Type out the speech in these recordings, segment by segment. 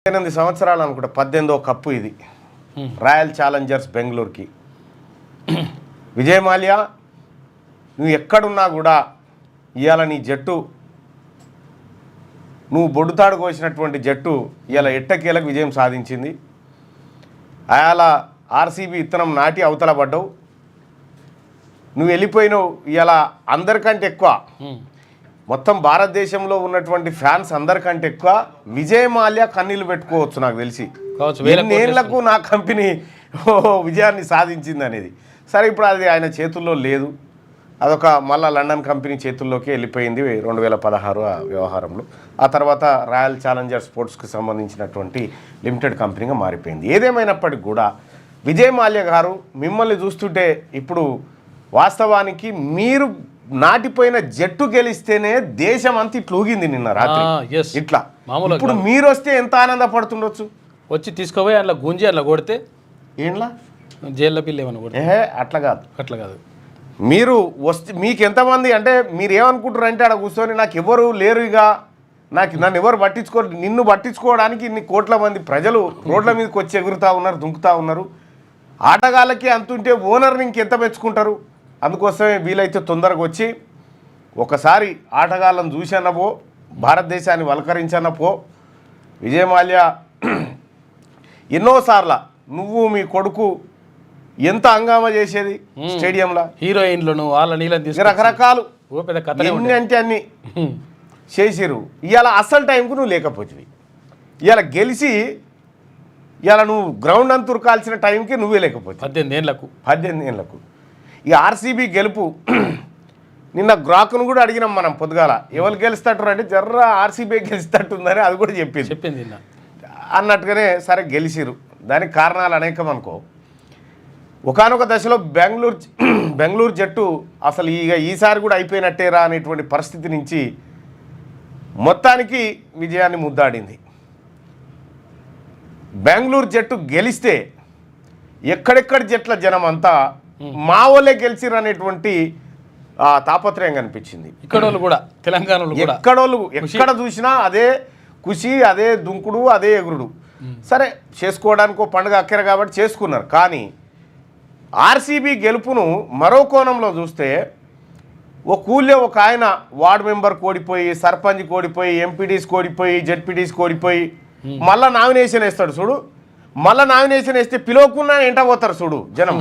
8 సంవత్సరాలు అనుకుంటా 18వ కప్పు ఇది రాయల్ ఛాలెంజర్స్ బెంగళూరుకి. విజయ్ మాల్యా నువ్వు ఎక్కడున్నా కూడా ఇవాళ నీ జట్టు నువ్వు బొడ్డుతాడు కోసినటువంటి జట్టు ఇవాళ ఎట్టకేలకు విజయం సాధించింది. అయాల ఆర్సీబీ ఇత్తనం నాటి అవతల పడ్డావు, నువ్వు వెళ్ళిపోయినావు. ఇవాళ అందరికంటే ఎక్కువ మొత్తం భారతదేశంలో ఉన్నటువంటి ఫ్యాన్స్ అందరికంటే ఎక్కువ విజయ్ మాల్యా కన్నీళ్ళు పెట్టుకోవచ్చు నాకు తెలిసి. ఎన్నేళ్లకు నా కంపెనీ విజయాన్ని సాధించింది అనేది. సరే ఇప్పుడు అది ఆయన చేతుల్లో లేదు, అదొక మళ్ళా లండన్ కంపెనీ చేతుల్లోకి వెళ్ళిపోయింది 2016 వ్యవహారంలో. ఆ తర్వాత రాయల్ ఛాలెంజర్ స్పోర్ట్స్కి సంబంధించినటువంటి లిమిటెడ్ కంపెనీగా మారిపోయింది. ఏదేమైనప్పటికీ కూడా విజయ్ మాల్యా గారు మిమ్మల్ని చూస్తుంటే ఇప్పుడు వాస్తవానికి మీరు నాటిపోయిన జట్టు గెలిస్తేనే దేశం అంతా ఇట్లా ఊగింది నిన్న రాత్రి. ఇట్లా ఇప్పుడు మీరు వస్తే ఎంత ఆనందపడుతుండొచ్చు. వచ్చి తీసుకోపోయి అట్లా గుంజి అట్లా కొడితే ఏంలా జైల్లో పిల్లి ఏమన్నా కొడితే అట్లా కాదు, అట్లా కాదు. మీరు వస్తే మీకు ఎంతమంది అంటే మీరు ఏమనుకుంటారు అంటే ఆడ కూర్చొని నాకు ఎవరు లేరు, ఇక నన్ను ఎవరు పట్టించుకోరు, నిన్ను పట్టించుకోవడానికి ఇన్ని కోట్ల మంది ప్రజలు రోడ్ల మీదకి వచ్చి ఎగురుతూ ఉన్నారు, దుంకుతూ ఉన్నారు. ఆటగాళ్ళకి అంతుంటే ఓనర్ని ఇంకెంత మెచ్చుకుంటారు. అందుకోసమే వీలైతే తొందరగా వచ్చి ఒకసారి ఆటగాళ్ళను చూసన్నపో, భారతదేశాన్ని వలకరించన్నపో. విజయ్ మాల్యా ఎన్నోసార్ల నువ్వు మీ కొడుకు ఎంత హంగామా చేసేది స్టేడియంలో, హీరోయిన్లను వాళ్ళని రకరకాలు ఎన్ని అంటే అన్ని చేసిరు. ఇవాళ అసలు టైంకు నువ్వు లేకపోతుంది. ఇవాళ గెలిచి ఇవాళ నువ్వు గ్రౌండ్ అంతా ఉరకాల్సిన టైంకి నువ్వే లేకపోతే 18 ఏళ్లకు. ఈ ఆర్సీబీ గెలుపు నిన్న గ్రాక్ను కూడా అడిగినాం మనం పొద్దుగాల, ఎవరు గెలుస్తట్టు అంటే జర్ర ఆర్సీబీ గెలుస్తట్టుందని అది కూడా చెప్పింది అన్నట్టుగానే. సరే గెలిచిరు, దానికి కారణాలు అనేకం అనుకో. ఒకానొక దశలో బెంగళూరు జట్టు అసలు ఈసారి కూడా అయిపోయినట్టేరా అనేటువంటి పరిస్థితి నుంచి మొత్తానికి విజయాన్ని ముద్దాడింది. బెంగళూరు జట్టు గెలిస్తే ఎక్కడెక్కడి జట్ల జనం అంతా మా వాళ్ళే గెలిచిరు అనేటువంటి తాపత్రయం కనిపించింది. ఇక్కడోళ్ళు కూడా తెలంగాణలో ఎక్కడ చూసినా అదే ఖుషి, అదే దుంకుడు, అదే ఎగురుడు. సరే చేసుకోవడానికి పండుగ అక్కర కాబట్టి చేసుకున్నారు. కానీ ఆర్సీబీ గెలుపును మరో కోణంలో చూస్తే ఒక ఆయన వార్డు మెంబర్ కోడిపోయి, సర్పంచ్ కోడిపోయి, ఎంపీడీస్ కోడిపోయి, జెడ్పీడీస్ కోడిపోయి మళ్ళా నామినేషన్ వేస్తాడు చూడు. మళ్ళా నామినేషన్ వేస్తే పిలవకుండా ఎంట పోతారు చూడు జనం,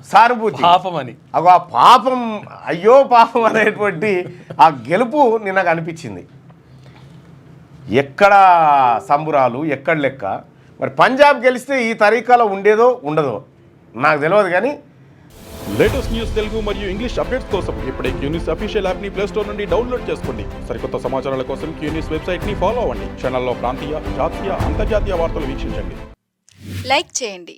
సానుభూతి పాపమని. ఆ పాపం, అయ్యో పాపం అనేటువంటి ఆ గెలుపు నిన్న కనిపించింది. ఎక్కడ సంబురాలు, ఎక్కడ లెక్క. మరి పంజాబ్ గెలిస్తే ఈ తరీకాలో ఉండేదో ఉండదో నాకు తెలియదు. కానీ లేటెస్ట్ న్యూస్ తెలుగు మరియు ఇంగ్లీష్ అప్డేట్స్ కోసం ఇప్పుడే క్యూన్యూస్ అఫీషియల్ యాప్ని ప్లే స్టోర్ నుండి డౌన్లోడ్ చేసుకోండి. సరికొత్త సమాచారాల కోసం క్యూన్యూస్ వెబ్సైట్ని ఫాలో అవ్వండి. ఛానల్లో ప్రాంతీయ, జాతీయ, అంతర్జాతీయ వార్తలు వీక్షించండి. లైక్ చేయండి.